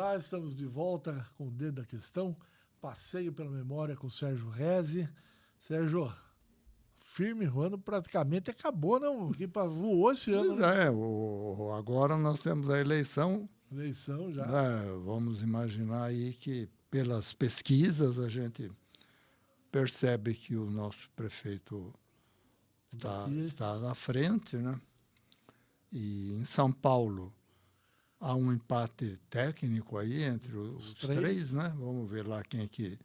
Olá, estamos de volta com o Dedo da Questão. Passeio pela memória com o Sérgio Reze. Sérgio, firme, o ano praticamente acabou, não? Que voou esse ano. Pois é, agora nós temos a eleição. Eleição já. Vamos imaginar aí que, pelas pesquisas, a gente percebe que o nosso prefeito está na frente, né? E em São Paulo há um empate técnico aí entre os três, né? Vamos ver lá quem é que...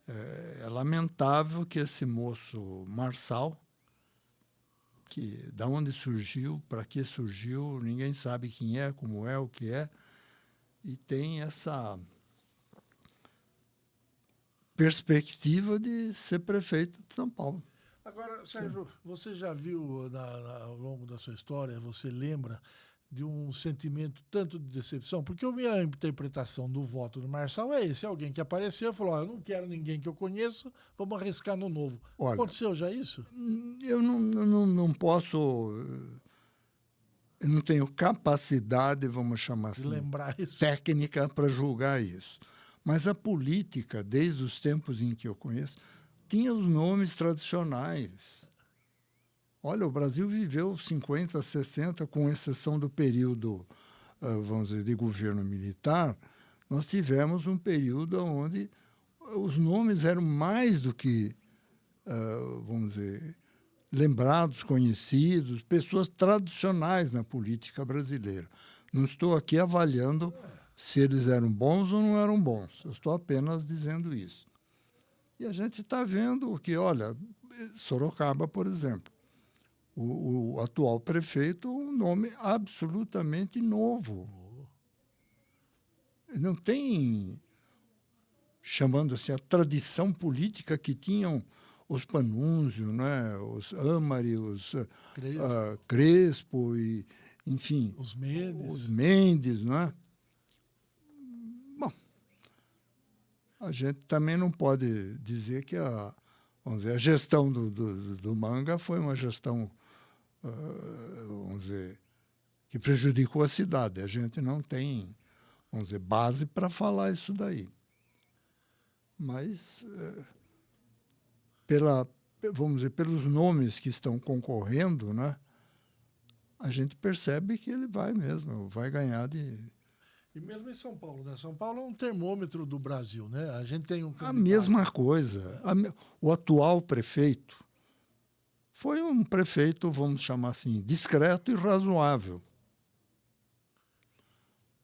É lamentável que esse moço Marçal, que da onde surgiu, para que surgiu, ninguém sabe quem é, como é, o que é, e tem essa perspectiva de ser prefeito de São Paulo. Agora, Sérgio, você já viu ao longo da sua história, você lembra de um sentimento tanto de decepção? Porque a minha interpretação do voto do Marçal é esse: alguém que apareceu e falou, eu não quero ninguém que eu conheço, vamos arriscar no novo. Olha, aconteceu já isso? Eu não posso... Eu não tenho capacidade, vamos chamar assim, lembrar isso, técnica para julgar isso. Mas a política, desde os tempos em que eu conheço, tinha os nomes tradicionais. Olha, o Brasil viveu 50, 60, com exceção do período, vamos dizer, de governo militar, nós tivemos um período onde os nomes eram mais do que, vamos dizer, lembrados, conhecidos, pessoas tradicionais na política brasileira. Não estou aqui avaliando se eles eram bons ou não eram bons. Eu estou apenas dizendo isso. E a gente está vendo que, olha, Sorocaba, por exemplo, o atual prefeito, um nome absolutamente novo. Não tem, chamando assim, a tradição política que tinham os Panunzio, né? Os Amari, os Crespo, e, enfim, os Mendes, não é? Bom, a gente também não pode dizer que vamos dizer, a gestão do Manga foi uma gestão, vamos dizer, que prejudicou a cidade. A gente não tem, vamos dizer, base para falar isso daí. Mas, vamos dizer, pelos nomes que estão concorrendo, né, a gente percebe que ele vai mesmo, vai ganhar de... E mesmo em São Paulo, né? São Paulo é um termômetro do Brasil, né? A gente tem um candidato... A mesma coisa. O atual prefeito foi um prefeito, vamos chamar assim, discreto e razoável.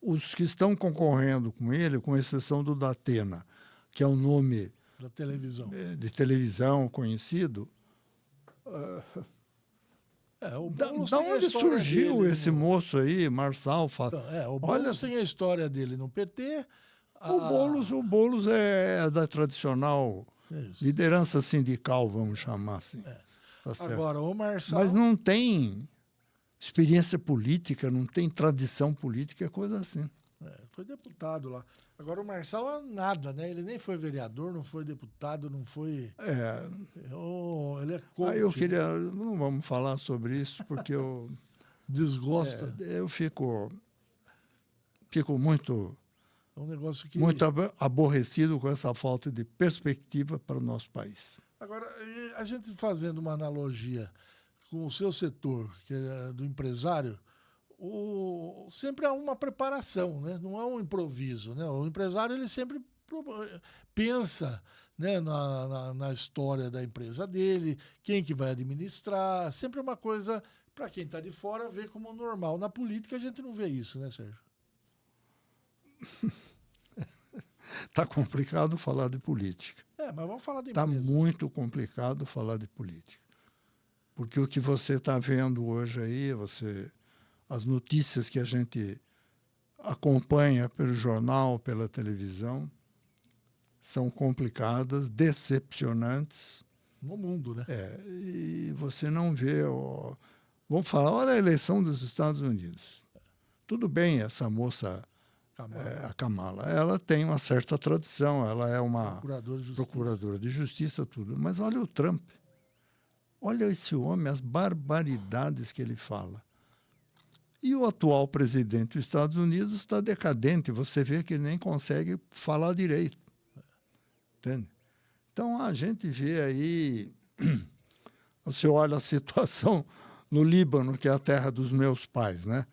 Os que estão concorrendo com ele, com exceção do Datena, que é um nome da televisão, de televisão conhecido, da onde surgiu dele, esse moço aí, Marçal? O Boulos tem a história dele no PT. O Boulos é da tradicional liderança sindical, vamos chamar assim. Tá certo. Agora, o Marçal... Mas não tem experiência política, não tem tradição política, é coisa assim. Foi deputado lá. Agora o Marçal nada, né? Ele nem foi vereador, não foi deputado, não foi... ele é coach. Eu queria... Não vamos falar sobre isso, porque eu... Desgosta. Eu fico muito... É um negócio que... muito aborrecido com essa falta de perspectiva para o nosso país. Agora, a gente fazendo uma analogia com o seu setor, que é do empresário, sempre há uma preparação, né? Não é um improviso, né? O empresário ele sempre pensa, né, na história da empresa dele, quem que vai administrar, sempre uma coisa para quem está de fora ver como normal. Na política a gente não vê isso, né, Sérgio? Está complicado falar de política. Mas vamos falar de empresa. Está muito complicado falar de política. Porque o que você está vendo hoje aí, as notícias que a gente acompanha pelo jornal, pela televisão, são complicadas, decepcionantes. No mundo, né? E você não vê... Vamos falar, olha a eleição dos Estados Unidos. Tudo bem, essa moça... a Kamala, ela tem uma certa tradição, ela é uma procuradora de justiça, tudo. Mas olha o Trump. Olha esse homem, as barbaridades que ele fala. E o atual presidente dos Estados Unidos está decadente, você vê que ele nem consegue falar direito. Entende? Então, a gente vê aí, você olha a situação no Líbano, que é a terra dos meus pais, né?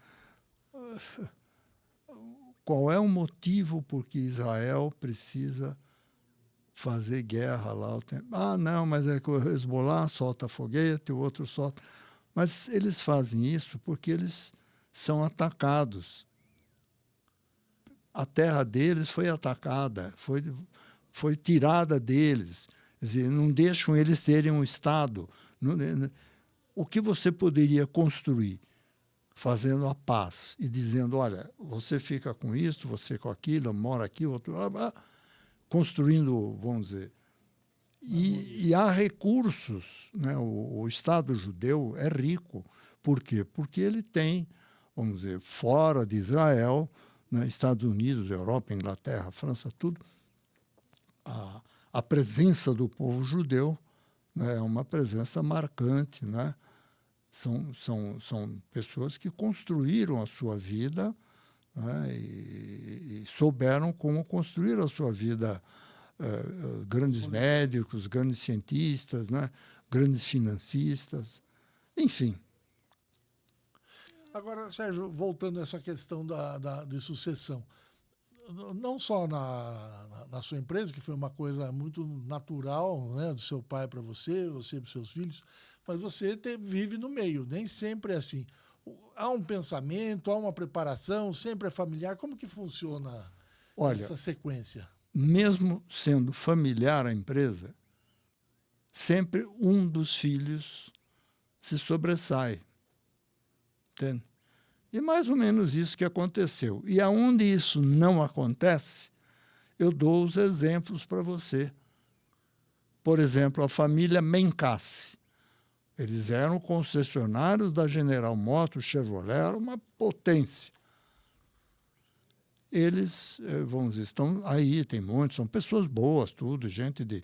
Qual é o motivo por que Israel precisa fazer guerra lá? Ah, não, mas é que o Hezbollah solta foguete, o outro solta... Mas eles fazem isso porque eles são atacados. A terra deles foi atacada, foi tirada deles. Quer dizer, não deixam eles terem um Estado. O que você poderia construir fazendo a paz e dizendo, olha, você fica com isso, você com aquilo, mora aqui, outro... construindo, vamos dizer... E há recursos, né? O Estado judeu é rico. Por quê? Porque ele tem, vamos dizer, fora de Israel, né? Estados Unidos, Europa, Inglaterra, França, tudo, a presença do povo judeu, né? É uma presença marcante, né? São pessoas que construíram a sua vida, né? E souberam como construir a sua vida. Grandes médicos, grandes cientistas, né? Grandes financistas, enfim. Agora, Sérgio, voltando a essa questão de sucessão, não só na sua empresa, que foi uma coisa muito natural, né, do seu pai para você para os seus filhos, mas você vive no meio, nem sempre é assim. Há um pensamento, há uma preparação, sempre é familiar. Como que funciona essa sequência? Mesmo sendo familiar a empresa, sempre um dos filhos se sobressai. Entende? E mais ou menos isso que aconteceu. E aonde isso não acontece, eu dou os exemplos para você. Por exemplo, a família Mencassi. Eles eram concessionários da General Motors, Chevrolet, era uma potência. Eles, vamos dizer, estão aí, tem muitos, são pessoas boas, tudo, gente de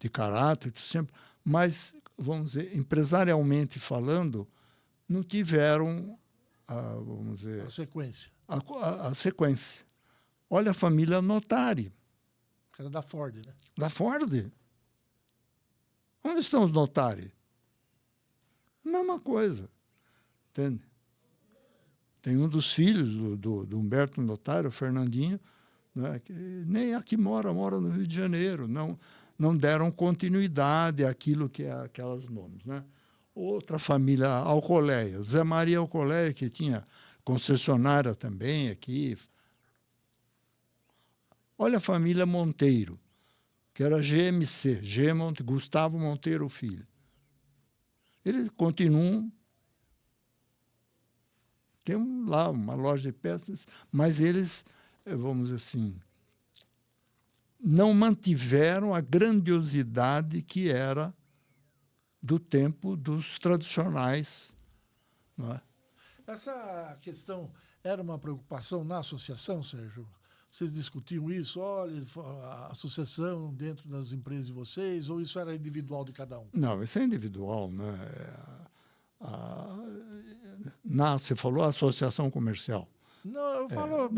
caráter, sempre, mas, vamos dizer, empresarialmente falando, não tiveram, vamos dizer... A sequência. A sequência. Olha a família Notari. Que era da Ford, né? Da Ford. Onde estão os Notari? Mesma coisa, entende? Tem um dos filhos do Humberto Notari, o Fernandinho, né, que nem aqui mora no Rio de Janeiro. Não deram continuidade àquilo que é aquelas nomes. Né? Outra família, Alcoleia, Zé Maria Alcoleia, que tinha concessionária também aqui. Olha a família Monteiro, que era GMC, Gustavo Monteiro Filho. Eles continuam. Tem lá uma loja de peças, mas eles, vamos dizer assim, não mantiveram a grandiosidade que era do tempo dos tradicionais. Não é? Essa questão era uma preocupação na associação, Sérgio? Vocês discutiam isso? Olha, a associação dentro das empresas de vocês, ou isso era individual de cada um? Não, isso é individual, né? Você falou associação comercial. Não, eu falo...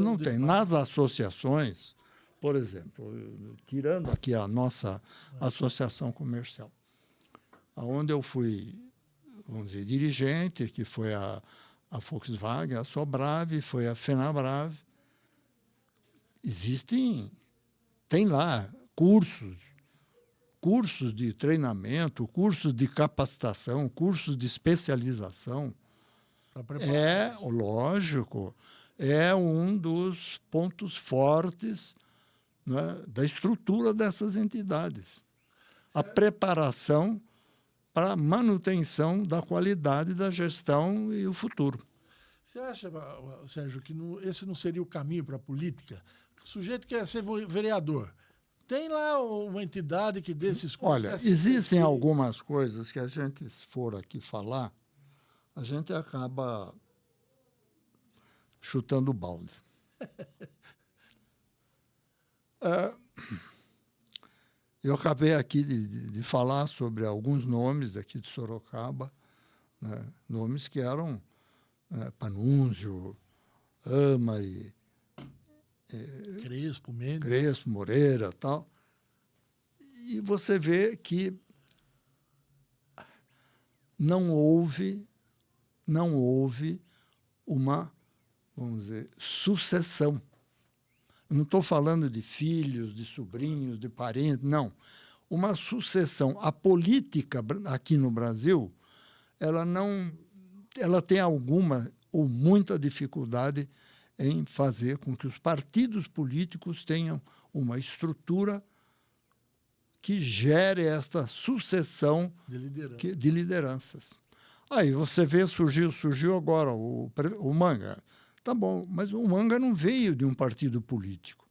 Não tem. Nas associações, por exemplo, tirando aqui a nossa associação comercial, onde eu fui, vamos dizer, dirigente, que foi a Volkswagen, a Sobrave, foi a Fenabrave. Tem lá cursos de treinamento, cursos de capacitação, cursos de especialização. Lógico, é um dos pontos fortes, né, da estrutura dessas entidades. A preparação para a manutenção da qualidade da gestão e o futuro. Você acha, Sérgio, que esse não seria o caminho para a política? O sujeito quer ser vereador. Tem lá uma entidade que dê esses cursos. Olha, existem algumas coisas que a gente, se for aqui falar, a gente acaba chutando o balde. Eu acabei aqui de falar sobre alguns nomes daqui de Sorocaba, né, nomes que eram Panunzio, Amari, Crespo, Mendes. Crespo, Moreira, tal. E você vê que não houve uma, vamos dizer, sucessão. Eu não estou falando de filhos, de sobrinhos, de parentes, não. Uma sucessão. A política aqui no Brasil, ela tem alguma ou muita dificuldade em fazer com que os partidos políticos tenham uma estrutura que gere esta sucessão de lideranças. Aí você vê, surgiu agora o Manga. Tá bom, mas o Manga não veio de um partido político.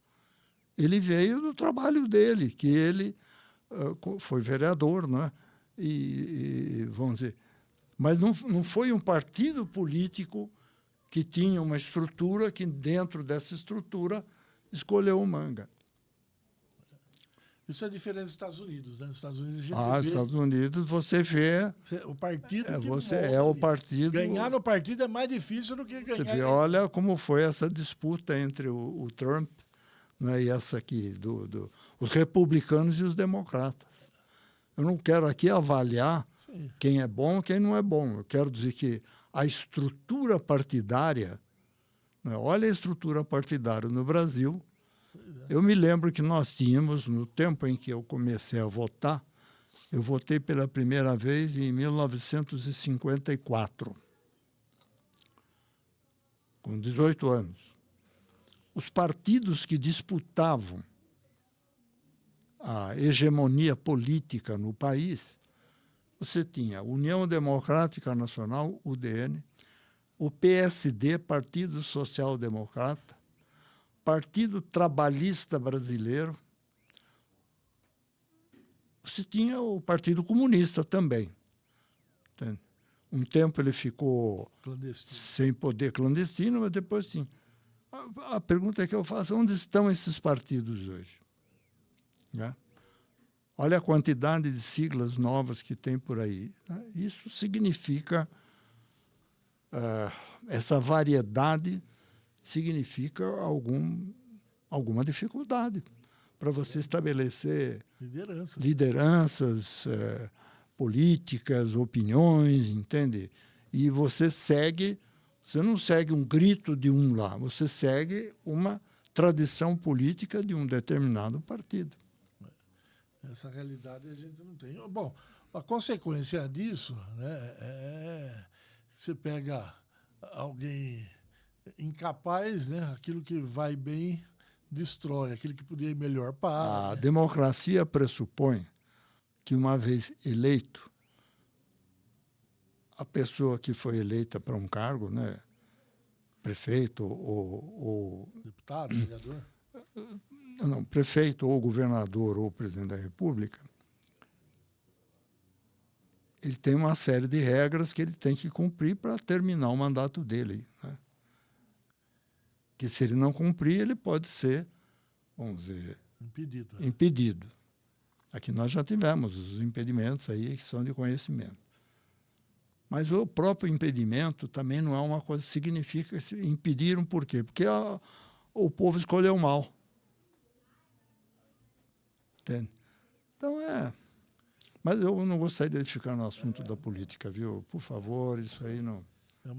Ele veio do trabalho dele, que ele foi vereador, né? Vamos dizer, mas não foi um partido político que tinha uma estrutura que, dentro dessa estrutura, escolheu o Manga. Isso é diferente dos Estados Unidos, né? Nos Estados Unidos a gente vê... Estados Unidos você vê... O partido que o partido... Ganhar no partido é mais difícil do que ganhar... Você vê, olha como foi essa disputa entre o Trump, né, e essa aqui, os republicanos e os democratas. Eu não quero aqui avaliar quem é bom e quem não é bom. Eu quero dizer que a estrutura partidária... Né, olha a estrutura partidária no Brasil... Eu me lembro que nós tínhamos, no tempo em que eu comecei a votar, eu votei pela primeira vez em 1954, com 18 anos. Os partidos que disputavam a hegemonia política no país, você tinha a União Democrática Nacional, UDN, o PSD, Partido Social Democrata, Partido Trabalhista Brasileiro, você tinha o Partido Comunista também. Um tempo ele ficou sem poder, clandestino, mas depois sim. A pergunta que eu faço, onde estão esses partidos hoje? Né? Olha a quantidade de siglas novas que tem por aí. Isso significa, essa variedade significa alguma dificuldade para você estabelecer lideranças políticas, opiniões, entende? E você não segue um grito de um lá, você segue uma tradição política de um determinado partido. Essa realidade a gente não tem. Bom, a consequência disso, né, você pega alguém incapaz, né? Aquilo que vai bem destrói, aquilo que podia ir melhor para... A democracia pressupõe que, uma vez eleito, a pessoa que foi eleita para um cargo, né, prefeito ou deputado, vereador? Não, prefeito ou governador ou presidente da República, ele tem uma série de regras que ele tem que cumprir para terminar o mandato dele, né? Que, se ele não cumprir, ele pode ser, vamos dizer, impedido. Aqui nós já tivemos os impedimentos aí que são de conhecimento. Mas o próprio impedimento também não é uma coisa que significa que impediram. Por quê? Porque o povo escolheu mal. Entende? Então, Mas eu não gostaria de ficar no assunto da política, viu? Por favor, isso aí não... É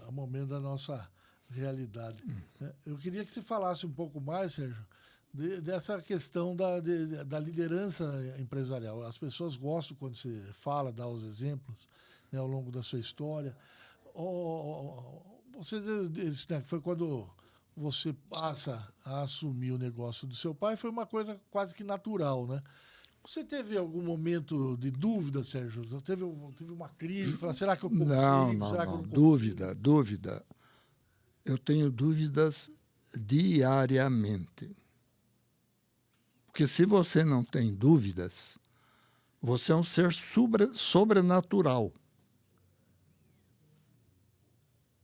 um momento da nossa realidade. Eu queria que você falasse um pouco mais, Sérgio, dessa questão da liderança empresarial. As pessoas gostam quando você fala, dá os exemplos, né, ao longo da sua história. Você disse, né, que foi quando você passa a assumir o negócio do seu pai, foi uma coisa quase que natural, né? Você teve algum momento de dúvida, Sérgio? Teve uma crise? Falar, será que eu consigo? Não. Que eu não consigo? Dúvida. Eu tenho dúvidas diariamente. Porque, se você não tem dúvidas, você é um ser sobrenatural.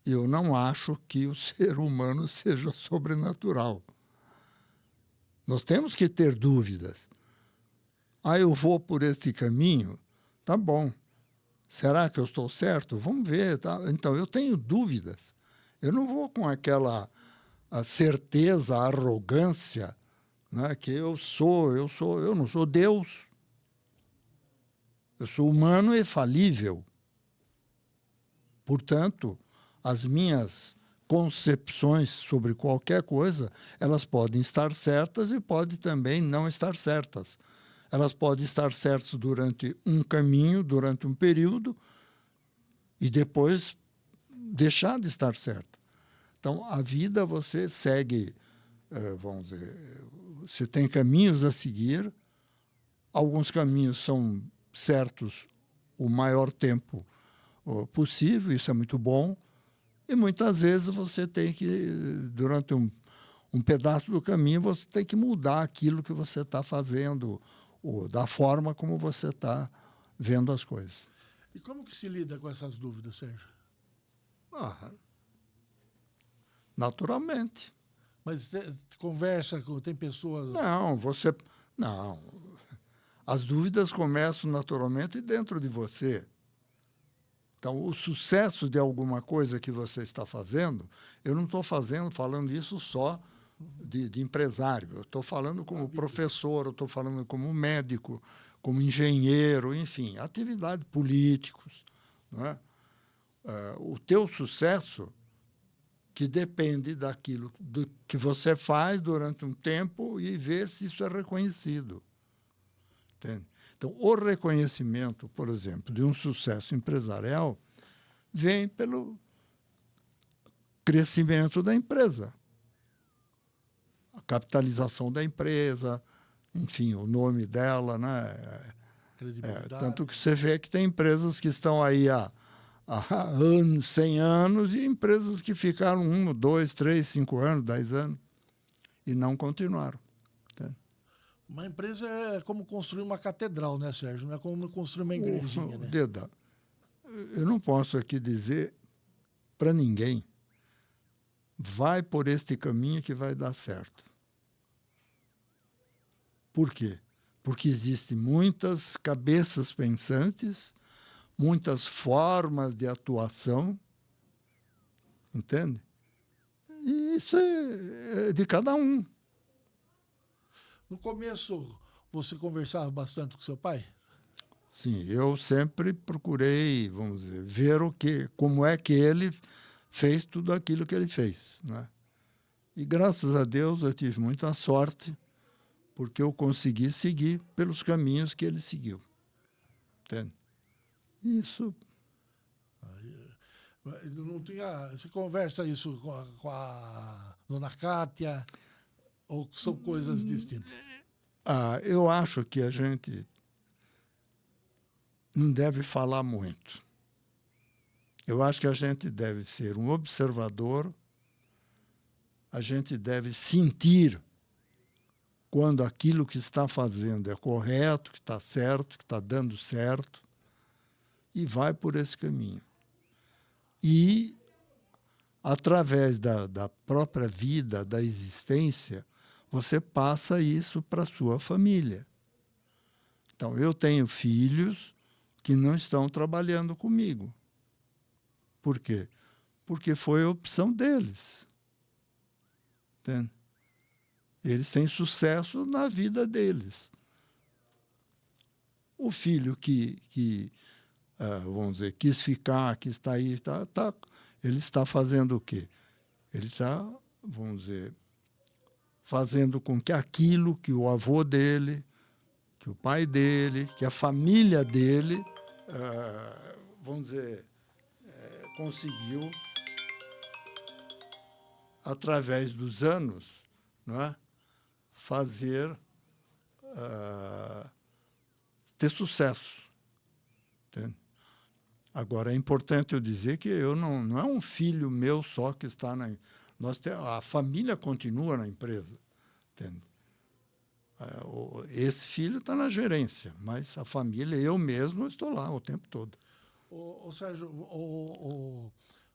Eu não acho que o ser humano seja sobrenatural. Nós temos que ter dúvidas. Eu vou por este caminho, tá bom. Será que eu estou certo? Vamos ver. Tá? Então, eu tenho dúvidas. Eu não vou com aquela a certeza, a arrogância, né, que eu não sou Deus. Eu sou humano e falível. Portanto, as minhas concepções sobre qualquer coisa, elas podem estar certas e podem também não estar certas. Elas podem estar certas durante um caminho, durante um período, e depois deixar de estar certa. Então, a vida você segue, vamos dizer, você tem caminhos a seguir, alguns caminhos são certos o maior tempo possível, isso é muito bom, e muitas vezes você tem que, durante um pedaço do caminho, você tem que mudar aquilo que você está fazendo, ou da forma como você está vendo as coisas. E como que se lida com essas dúvidas, Sérgio? Naturalmente. Mas conversa, tem pessoas... Não. As dúvidas começam naturalmente dentro de você. Então, o sucesso de alguma coisa que você está fazendo, eu não estou falando isso só de empresário. Eu estou falando como professor, eu estou falando como médico, como engenheiro, enfim, atividade políticos. Não é? O teu sucesso que depende daquilo que você faz durante um tempo e ver se isso é reconhecido. Entende? Então, o reconhecimento, por exemplo, de um sucesso empresarial vem pelo crescimento da empresa, a capitalização da empresa, enfim, o nome dela, né? Tanto que você vê que tem empresas que estão aí há anos, 100 anos, e empresas que ficaram 1, 2, 3, 5 anos, 10 anos, e não continuaram. Entende? Uma empresa é como construir uma catedral, né, Sérgio? Não é como construir uma igrejinha, né? Deda, eu não posso aqui dizer para ninguém, vai por este caminho que vai dar certo. Por quê? Porque existem muitas cabeças pensantes, muitas formas de atuação, entende? E isso é de cada um. No começo, você conversava bastante com seu pai? Sim, eu sempre procurei, vamos dizer, ver como é que ele fez tudo aquilo que ele fez, né? E graças a Deus eu tive muita sorte, porque eu consegui seguir pelos caminhos que ele seguiu. Entende? Isso. Não tinha, você conversa isso com a dona Cátia, ou são coisas distintas? Eu acho que a gente não deve falar muito. Eu acho que a gente deve ser um observador, a gente deve sentir quando aquilo que está fazendo é correto, que está certo, que está dando certo, e vai por esse caminho. E, através da própria vida, da existência, você passa isso para a sua família. Então, eu tenho filhos que não estão trabalhando comigo. Por quê? Porque foi a opção deles. Entende? Eles têm sucesso na vida deles. O filho que vamos dizer, quis ficar, que está aí, ele está fazendo o quê? Ele está, vamos dizer, fazendo com que aquilo que o avô dele, que o pai dele, que a família dele, vamos dizer, conseguiu, através dos anos, não é? Fazer, ter sucesso. Entende? Agora, é importante eu dizer que eu não é um filho meu só que está na... a família continua na empresa. Entende? Esse filho está na gerência, mas a família, eu mesmo, estou lá o tempo todo. Sérgio,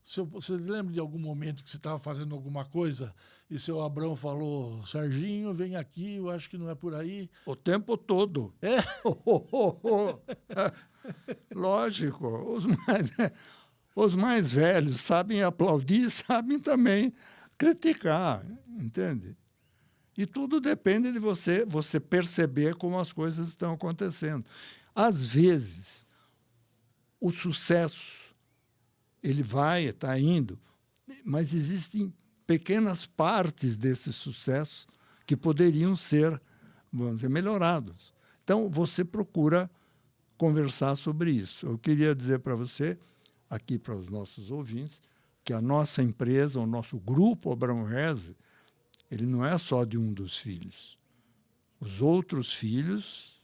Você lembra de algum momento que você estava fazendo alguma coisa e seu Abrão falou, Serginho, vem aqui, eu acho que não é por aí? O tempo todo. É? Lógico. Os mais velhos sabem aplaudir, sabem também criticar, entende? E tudo depende de você perceber como as coisas estão acontecendo. Às vezes, o sucesso ele está indo, mas existem pequenas partes desse sucesso que poderiam ser, vamos dizer, melhorados. Então, você procura conversar sobre isso. Eu queria dizer para você, aqui para os nossos ouvintes, que a nossa empresa, o nosso grupo Abramo Reze, ele não é só de um dos filhos. Os outros filhos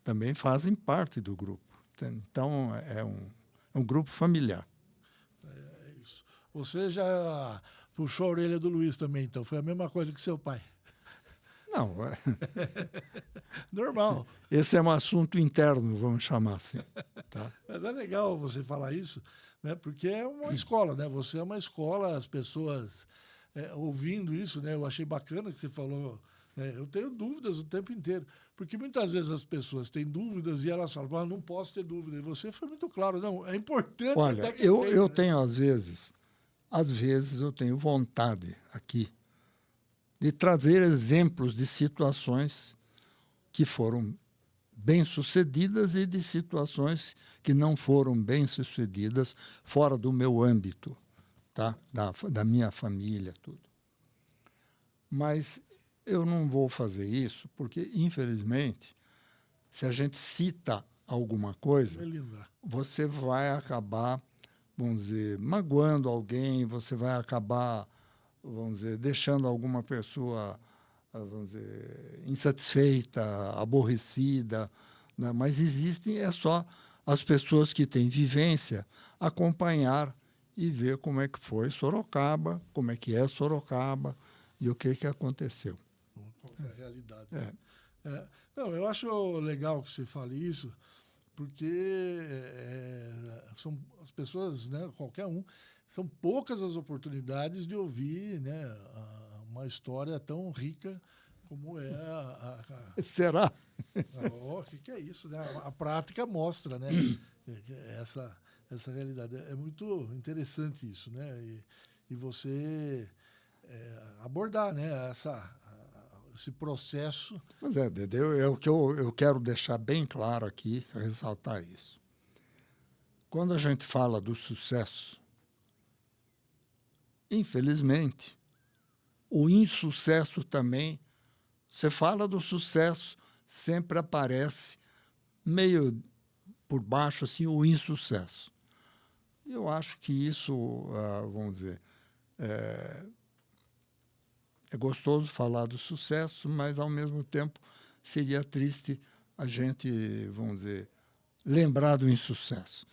também fazem parte do grupo. Entende? Então, é um grupo familiar. É isso. Você já puxou a orelha do Luiz também, então. Foi a mesma coisa que seu pai. Não, Normal. esse é um assunto interno, vamos chamar assim. Tá? Mas é legal você falar isso, né? Porque é uma escola, né? Você é uma escola, as pessoas ouvindo isso, né? Eu achei bacana que você falou. Eu tenho dúvidas o tempo inteiro, porque muitas vezes as pessoas têm dúvidas e elas falam, não posso ter dúvida. E você foi muito claro, não, é importante. Olha, eu tenho às vezes eu tenho vontade aqui de trazer exemplos de situações que foram bem-sucedidas e de situações que não foram bem-sucedidas fora do meu âmbito, tá? Da minha família, tudo. Mas eu não vou fazer isso porque, infelizmente, se a gente cita alguma coisa, você vai acabar, vamos dizer, magoando alguém, você vai acabar, vamos dizer, deixando alguma pessoa, vamos dizer, insatisfeita, aborrecida, né? Mas existem, é só as pessoas que têm vivência acompanhar e ver como é que foi Sorocaba, como é que é Sorocaba e o que aconteceu. Qual é a realidade. Não, eu acho legal que você fale isso, porque são as pessoas, né, qualquer um, são poucas as oportunidades de ouvir, né, uma história tão rica como é Será? Que é isso, né? A prática mostra, né, essa realidade. É muito interessante isso, né? E você abordar, né, esse processo. Mas Dedê, é o que eu quero deixar bem claro aqui, ressaltar isso. Quando a gente fala do sucesso, infelizmente, o insucesso também, você fala do sucesso, sempre aparece meio por baixo assim o insucesso. Eu acho que isso, vamos dizer, é gostoso falar do sucesso, mas, ao mesmo tempo, seria triste a gente, vamos dizer, lembrar do insucesso.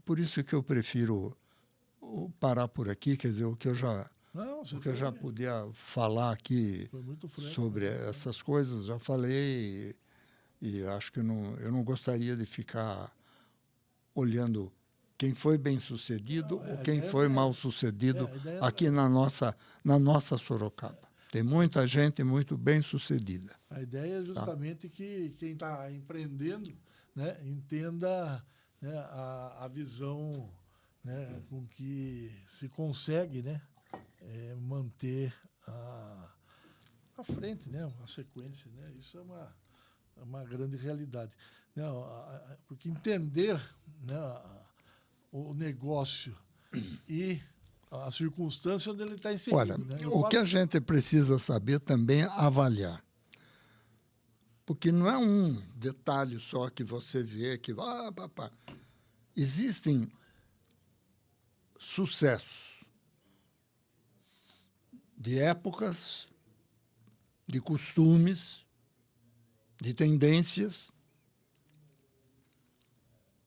Por isso que eu prefiro parar por aqui, quer dizer, o que eu já podia falar aqui sobre essas coisas, já falei, e acho que eu não gostaria de ficar olhando quem foi bem-sucedido ou quem foi mal-sucedido aqui na nossa Sorocaba. Tem muita gente muito bem-sucedida. A ideia é justamente que quem está empreendendo, né, entenda, né, a visão, né, com que se consegue, né, manter a frente, né, a sequência. Né, isso é uma grande realidade. Porque entender, né, o negócio e a circunstância onde ele está inserido. Olha, né? o que a gente precisa saber também é avaliar. Porque não é um detalhe só que você vê que... Existem sucessos de épocas, de costumes, de tendências.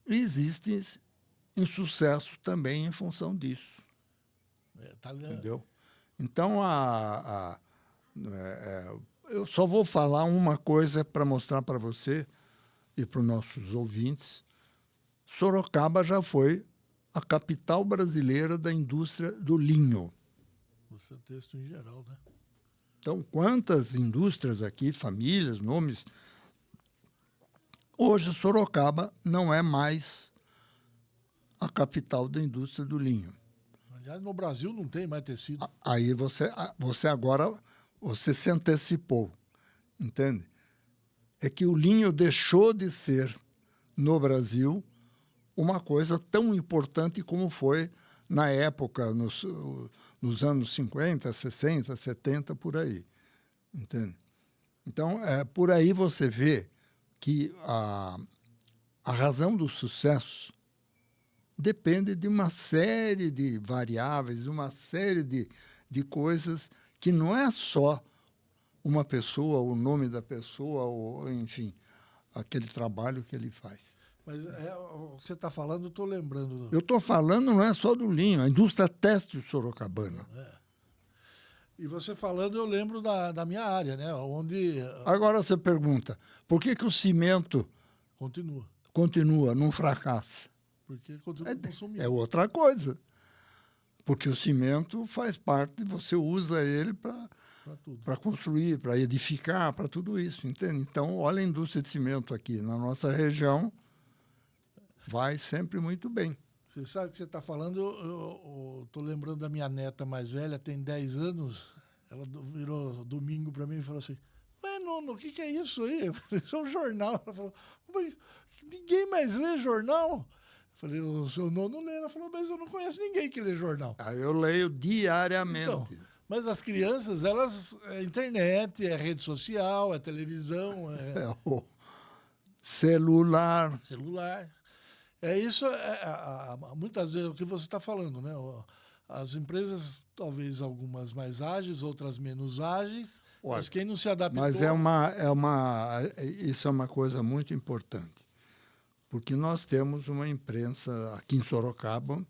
E existe insucesso também em função disso. Entendeu? Então, eu só vou falar uma coisa para mostrar para você e para os nossos ouvintes. Sorocaba já foi a capital brasileira da indústria do linho. O seu texto em geral, né? Então, quantas indústrias aqui, famílias, nomes. Hoje, Sorocaba não é mais a capital da indústria do linho. Aliás, no Brasil não tem mais tecido. Aí você agora você se antecipou, entende? É que o linho deixou de ser, no Brasil, uma coisa tão importante como foi na época, nos anos 50, 60, 70, por aí. Entende? Então, por aí você vê que a razão do sucesso depende de uma série de variáveis, de uma série de coisas que não é só uma pessoa, o nome da pessoa, ou, enfim, aquele trabalho que ele faz. Mas você está falando, eu estou lembrando. Eu estou falando não é só do linho, a indústria têxtil sorocabana. E você falando, eu lembro da minha área, né? Onde... Agora você pergunta, por que o cimento continua, não fracassa? Porque continua consumindo. É outra coisa. Porque o cimento faz parte, você usa ele para construir, para edificar, para tudo isso, entende? Então, olha a indústria de cimento aqui na nossa região, vai sempre muito bem. Você sabe o que você está falando, eu estou lembrando da minha neta mais velha, tem 10 anos, ela virou domingo para mim e falou assim, ué, Nono, o que é isso aí? Eu falei, isso é um jornal. Ela falou, ninguém mais lê jornal? Eu falei, o seu Nono lê. Ela falou, mas eu não conheço ninguém que lê jornal. Eu leio diariamente. Então, mas as crianças, elas, é internet, é rede social, é televisão, é o celular. É isso, muitas vezes, o que você está falando, né? As empresas, talvez algumas mais ágeis, outras menos ágeis, mas quem não se adaptou... Mas isso é uma coisa muito importante, porque nós temos uma imprensa aqui em Sorocaba,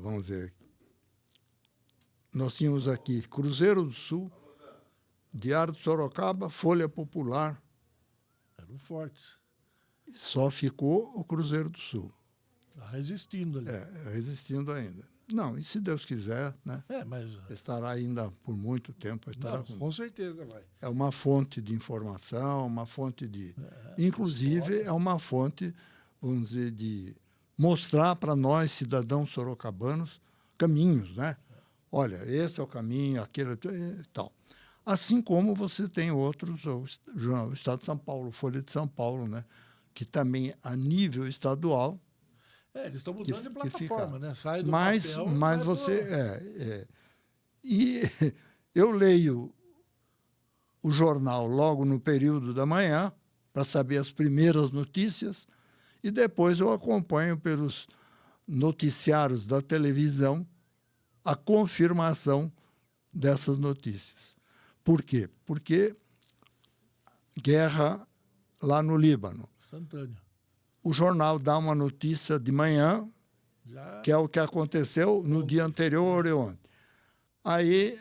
vamos dizer, nós tínhamos aqui Cruzeiro do Sul, Diário de Sorocaba, Folha Popular. Eram fortes. Só ficou o Cruzeiro do Sul. Está resistindo ali. Resistindo ainda. Não, e se Deus quiser, né? Estará ainda por muito tempo. Com certeza vai. É uma fonte de informação, uma fonte de... inclusive, é uma fonte, vamos dizer, de mostrar para nós, cidadãos sorocabanos, caminhos, né? Olha, esse é o caminho, aquele e tal. Assim como você tem outros, o Estado de São Paulo, Folha de São Paulo, né? Que também, a nível estadual... eles estão mudando de plataforma, né? Sai do papel... Mas você... E eu leio o jornal logo no período da manhã, para saber as primeiras notícias, e depois eu acompanho pelos noticiários da televisão a confirmação dessas notícias. Por quê? Porque guerra lá no Líbano. Instantâneo. O jornal dá uma notícia de manhã, que é o que aconteceu no dia anterior e ontem. Aí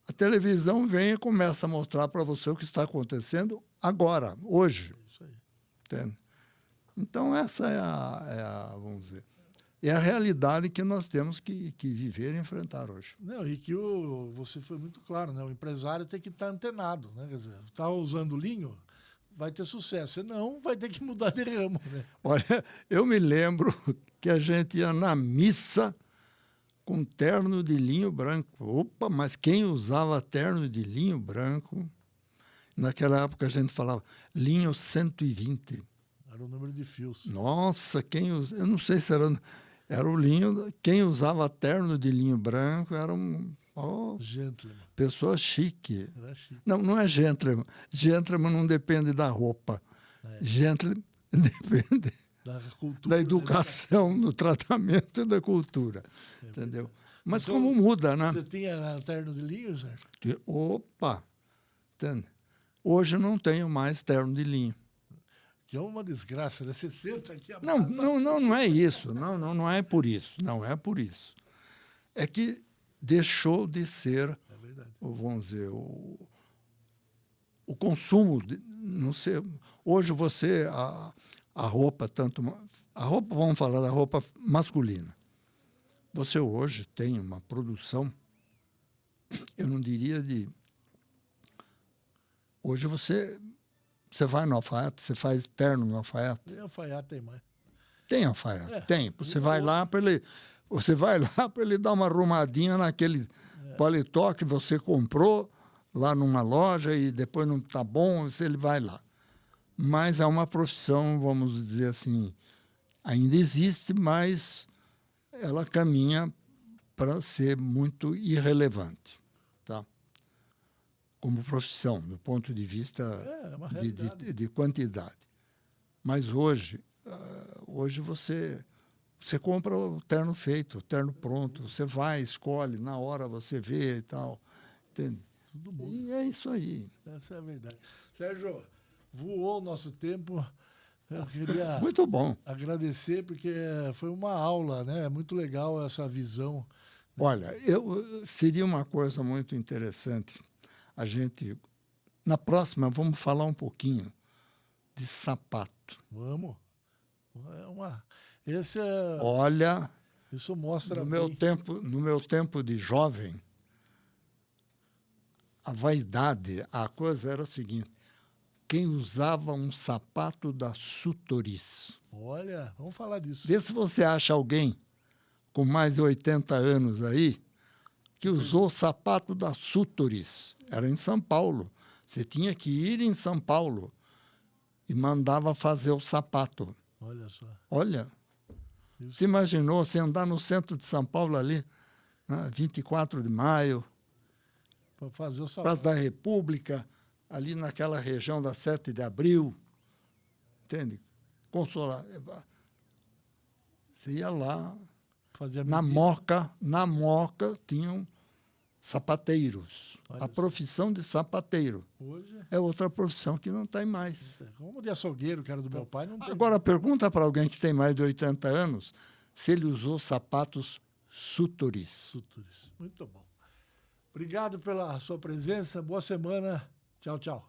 a televisão vem e começa a mostrar para você o que está acontecendo agora, hoje. Isso aí. Entende? Então, essa vamos dizer, é a realidade que nós temos que viver e enfrentar hoje. Não, e que você foi muito claro, né? O empresário tem que estar antenado, né? Quer dizer, está usando linho, vai ter sucesso. Se não, vai ter que mudar de ramo, né? Olha, eu me lembro que a gente ia na missa com terno de linho branco. Opa, mas quem usava terno de linho branco? Naquela época a gente falava linho 120. Era o número de fios. Nossa, eu não sei se era o linho. Quem usava terno de linho branco era gentleman. Pessoa chique. Era chique. Não é gentleman. Gentleman não depende da roupa. Gentleman depende da educação, do tratamento e da cultura. Entendeu? Mas então, como muda, né? Você tinha terno de linho, certo? Opa! Entende? Hoje não tenho mais terno de linho. Que é uma desgraça, né? Você senta aqui... Não é isso. Não é por isso. Não é por isso. É que deixou de ser, vamos dizer, o consumo. Não sei, hoje a roupa, vamos falar da roupa masculina. Você hoje tem uma produção, eu não diria de... Hoje você vai no alfaiate, você faz terno no alfaiate. Tem alfaiate, tem mais. Tem alfaiate, tem. Você vai lá para ele dar uma arrumadinha naquele paletó que você comprou lá numa loja e depois não está bom, ele vai lá. Mas é uma profissão, vamos dizer assim, ainda existe, mas ela caminha para ser muito irrelevante, tá? Como profissão, do ponto de vista de quantidade. Mas hoje você compra o terno feito, o terno pronto, você vai, escolhe, na hora você vê e tal, entende? Tudo bom. E é isso aí. Essa é a verdade. Sérgio, voou o nosso tempo. Eu queria muito bom. Agradecer, porque foi uma aula, né? Muito legal essa visão. Olha, seria uma coisa muito interessante a gente... Na próxima, vamos falar um pouquinho de sapato. Vamos. Esse é... Olha, isso mostra no meu tempo de jovem, a vaidade, a coisa era o seguinte: quem usava um sapato da Sutoris. Olha, vamos falar disso. Vê se você acha alguém com mais de 80 anos aí que usou o sapato da Sutoris. Era em São Paulo. Você tinha que ir em São Paulo e mandava fazer o sapato. Olha só. Olha, você imaginou você andar no centro de São Paulo ali, né, 24 de maio, para fazer o sapato. Praça da República, ali naquela região da 7 de abril, entende? Consolar. Você ia lá, na Moca tinham sapateiros. Olha a profissão de sapateiro. Hoje é outra profissão que não tem mais. Como de açougueiro, que era do meu pai, não tem. Agora, pergunta para alguém que tem mais de 80 anos se ele usou sapatos Sutoris. Sutoris. Muito bom. Obrigado pela sua presença. Boa semana. Tchau, tchau.